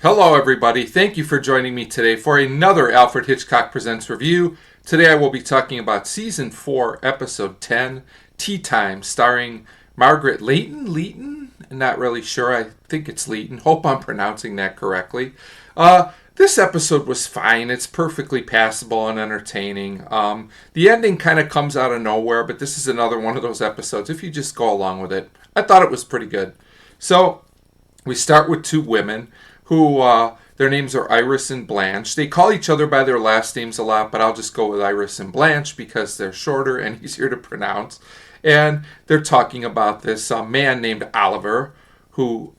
Hello, everybody. Thank you for joining me today for another Alfred Hitchcock Presents review. Today I will be talking about Season 4, Episode 10, Tea Time, starring Margaret Leighton? I'm not really sure. I think it's Leighton. Hope I'm pronouncing that correctly. This episode was fine. It's perfectly passable and entertaining. The ending kind of comes out of nowhere, but this is another one of those episodes. If you just go along with it, I thought it was pretty good. So, we start with two women who their names are Iris and Blanche. They call each other by their last names a lot, but I'll just go with Iris and Blanche because they're shorter and easier to pronounce. And they're talking about this man named Oliver who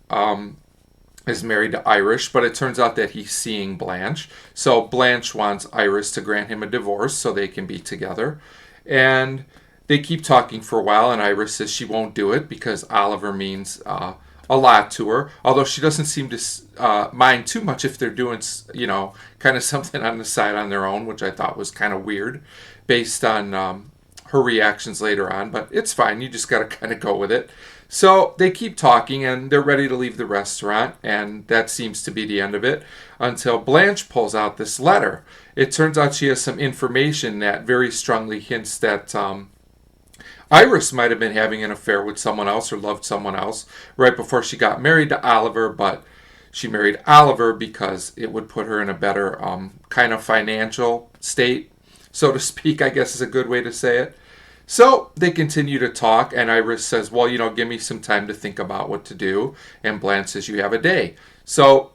is married to Iris, but it turns out that he's seeing Blanche. So Blanche wants Iris to grant him a divorce so they can be together. And they keep talking for a while, and Iris says she won't do it because Oliver means a lot to her, although she doesn't seem to mind too much if they're doing, kind of something on the side on their own, which I thought was kind of weird based on her reactions later on, but it's fine. You just got to kind of go with it. So they keep talking and they're ready to leave the restaurant, and that seems to be the end of it until Blanche pulls out this letter. It turns out she has some information that very strongly hints that Iris might have been having an affair with someone else or loved someone else right before she got married to Oliver, but she married Oliver because it would put her in a better kind of financial state, so to speak, I guess is a good way to say it. So they continue to talk, and Iris says, well, give me some time to think about what to do. And Blanche says, you have a day. So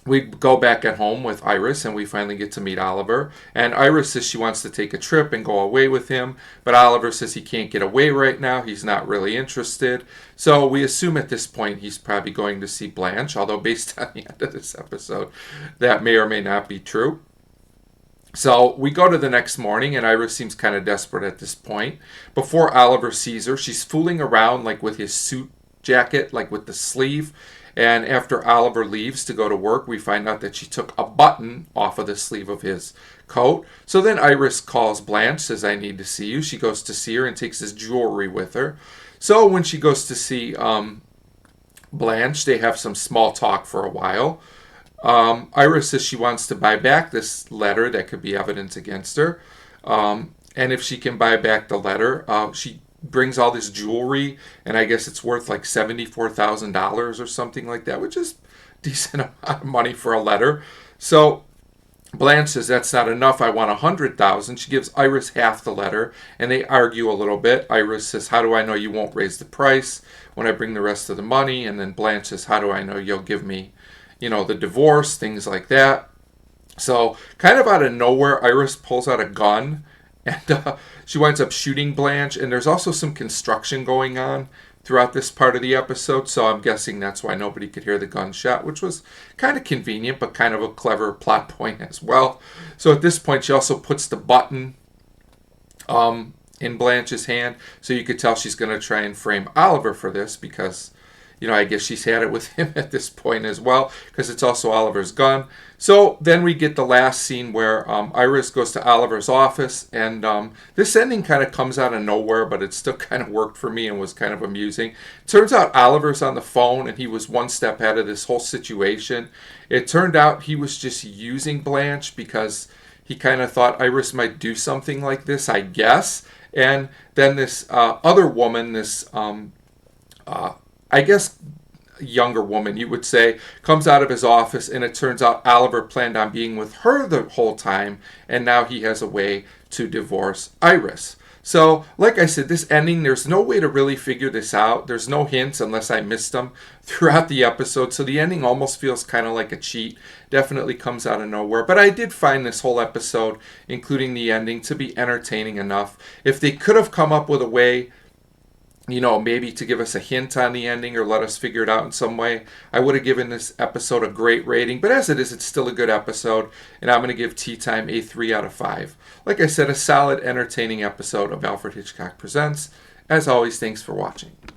we go back at home with Iris and we finally get to meet Oliver. And Iris says she wants to take a trip and go away with him, but Oliver says he can't get away right now. He's not really interested. So we assume at this point he's probably going to see Blanche, although based on the end of this episode, that may or may not be true. So we go to the next morning, and Iris seems kind of desperate at this point. Before Oliver sees her, she's fooling around like with his suit jacket, like with the sleeve. And after Oliver leaves to go to work, we find out that she took a button off of the sleeve of his coat. So then Iris calls Blanche, says, I need to see you. She goes to see her and takes his jewelry with her. So when she goes to see Blanche, they have some small talk for a while. Iris says she wants to buy back this letter that could be evidence against her. And if she can buy back the letter, she brings all this jewelry, and I guess it's worth like $74,000 or something like that, which is a decent amount of money for a letter. So Blanche says that's not enough. I want $100,000. She gives Iris half the letter, and they argue a little bit. Iris says, how do I know you won't raise the price when I bring the rest of the money? And then Blanche says, how do I know you'll give me, the divorce, things like that. So kind of out of nowhere, Iris pulls out a gun, and she winds up shooting Blanche. And there's also some construction going on throughout this part of the episode, so I'm guessing that's why nobody could hear the gunshot, which was kind of convenient, but kind of a clever plot point as well. So at this point, she also puts the button in Blanche's hand, so you could tell she's going to try and frame Oliver for this because, I guess she's had it with him at this point as well, because it's also Oliver's gun. So then we get the last scene where Iris goes to Oliver's office, and this ending kind of comes out of nowhere, but it still kind of worked for me and was kind of amusing. Turns out Oliver's on the phone, and he was one step ahead of this whole situation. It turned out he was just using Blanche because he kind of thought Iris might do something like this, I guess. And then this other woman, this I guess younger woman, you would say, comes out of his office, and it turns out Oliver planned on being with her the whole time, and now he has a way to divorce Iris. So, like I said, this ending, there's no way to really figure this out. There's no hints unless I missed them throughout the episode, so the ending almost feels kind of like a cheat. Definitely comes out of nowhere, but I did find this whole episode, including the ending, to be entertaining enough. If they could have come up with a way maybe to give us a hint on the ending or let us figure it out in some way, I would have given this episode a great rating. But as it is, it's still a good episode, and I'm going to give Tea Time a 3 out of 5. Like I said, a solid, entertaining episode of Alfred Hitchcock Presents. As always, thanks for watching.